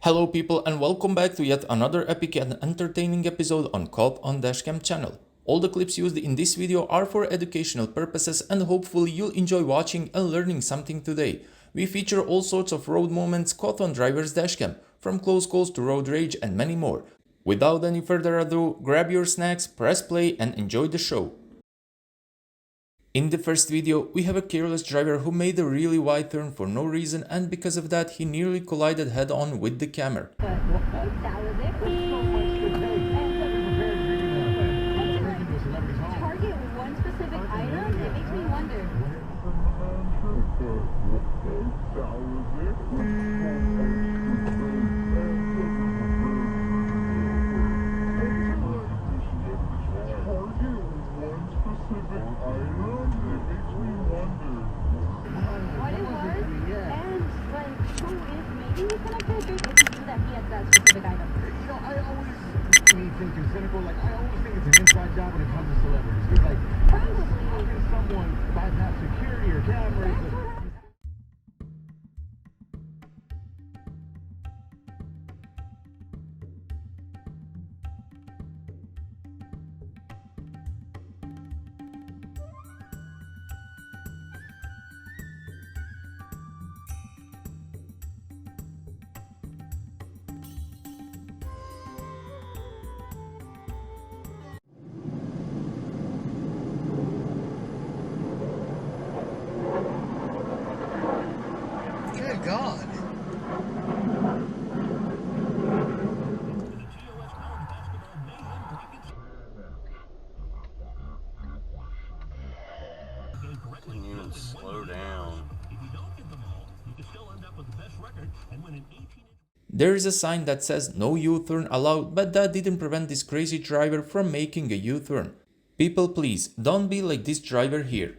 Hello people and welcome back to yet another epic and entertaining episode on Comet Dashcam channel. All the clips used in this video are for educational purposes and hopefully you'll enjoy watching and learning something today. We feature all sorts of road moments caught on driver's dashcam, from close calls to road rage and many more. Without any further ado, grab your snacks, press play and enjoy the show. In the first video, we have a careless driver who made a really wide turn for no reason, and because of that he nearly collided head-on with the camera. Target one specific item, it makes me wonder. What it was, and like who is maybe he's connected if he knew that he had that specific item. You know, I always think it's cynical. Like, I always think it's an inside job when it comes to celebrities. It's like, Probably. how can someone bypass security or cameras? That's what Good God. Couldn't even slow down. There is a sign that says no U-turn allowed, but that didn't prevent this crazy driver from making a U-turn. People, please don't be like this driver here.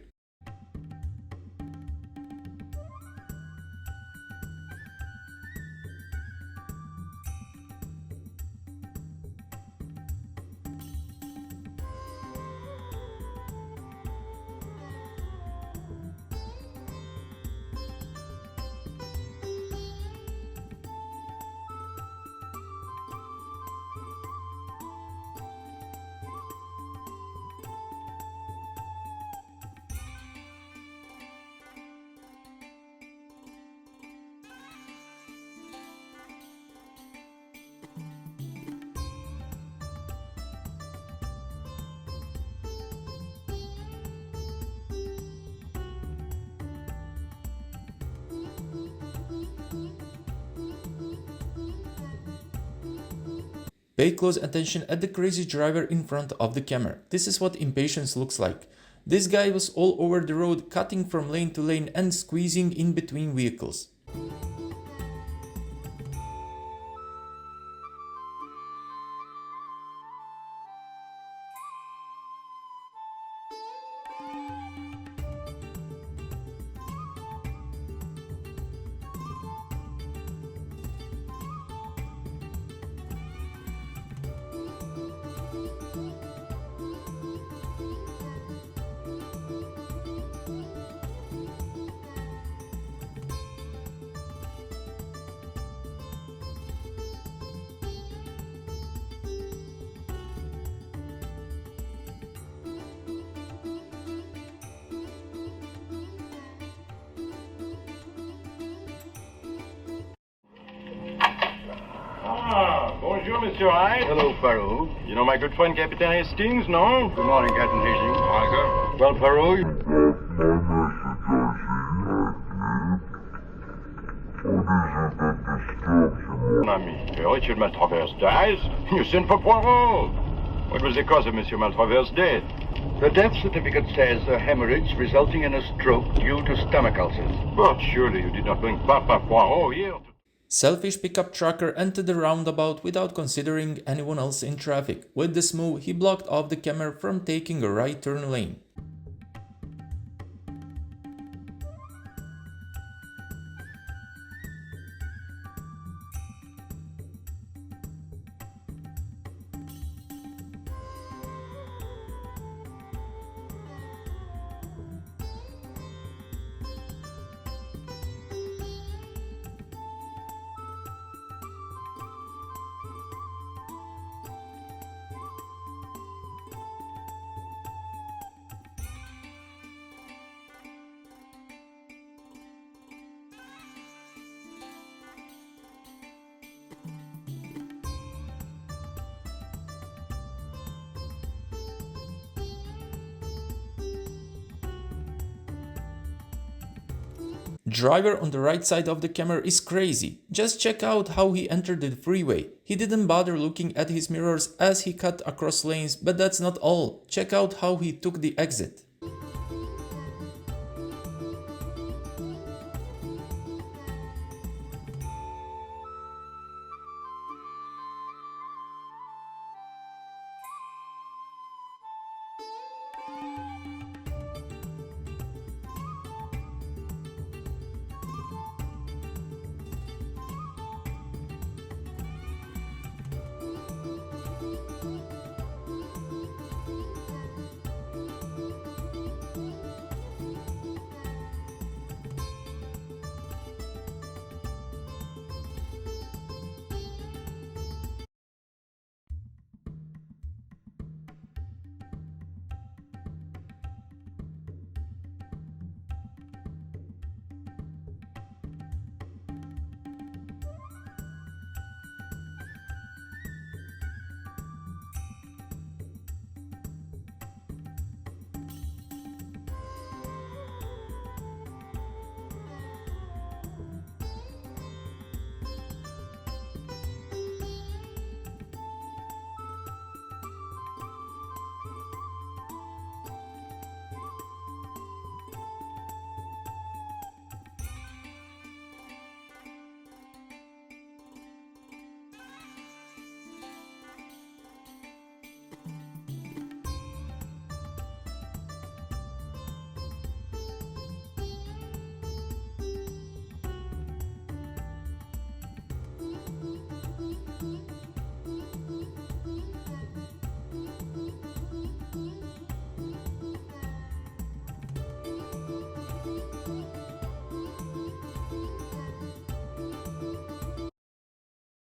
Pay close attention at the crazy driver in front of the camera. This is what impatience looks like. This guy was all over the road, cutting from lane to lane and squeezing in between vehicles. Ah, bonjour, Monsieur Hyde. Hello, Poirot. You know my good friend Captain Hastings, no? Good morning, Captain Hastings. Morning, sir. Well, Poirot, Mon ami, Richard Maltraverse dies. You sent for Poirot. What was the cause of Monsieur Maltraverse's death? the death certificate says a hemorrhage resulting in a stroke due to stomach ulcers. But surely you did not bring Papa Poirot here. Selfish pickup trucker entered the roundabout without considering anyone else in traffic. With this move, he blocked off the camera from taking a right turn lane. Driver on the right side of the camera is crazy. Just check out how he entered the freeway. He didn't bother looking at his mirrors as he cut across lanes, but that's not all. Check out how he took the exit.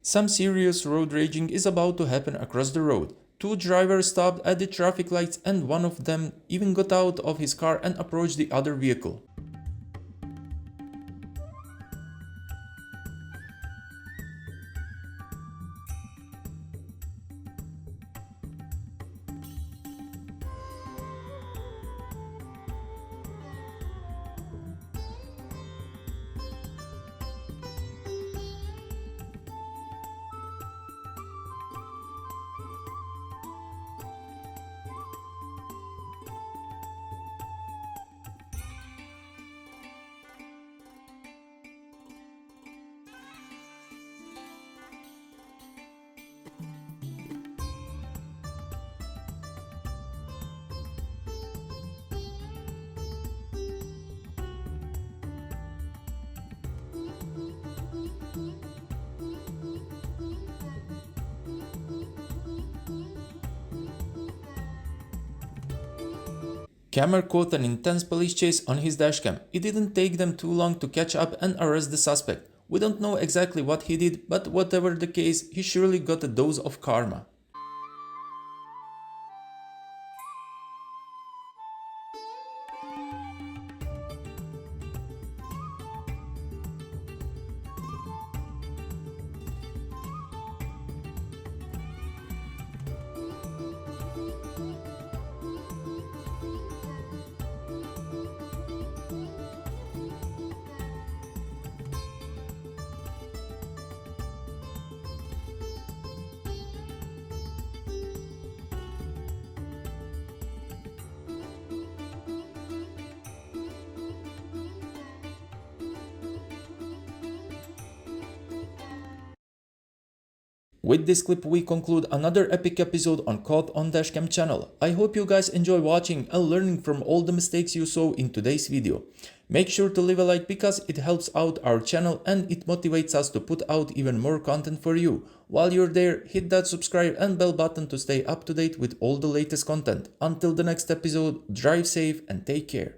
Some serious road raging is about to happen across the road. Two drivers stopped at the traffic lights and one of them even got out of his car and approached the other vehicle. Camera caught an intense police chase on his dashcam. It didn't take them too long to catch up and arrest the suspect. We don't know exactly what he did, but whatever the case, he surely got a dose of karma. With this clip we conclude another epic episode on Comet Dashcam channel. I hope you guys enjoy watching and learning from all the mistakes you saw in today's video. Make sure to leave a like because it helps out our channel and it motivates us to put out even more content for you. While you're there, hit that subscribe and bell button to stay up to date with all the latest content. Until the next episode, drive safe and take care.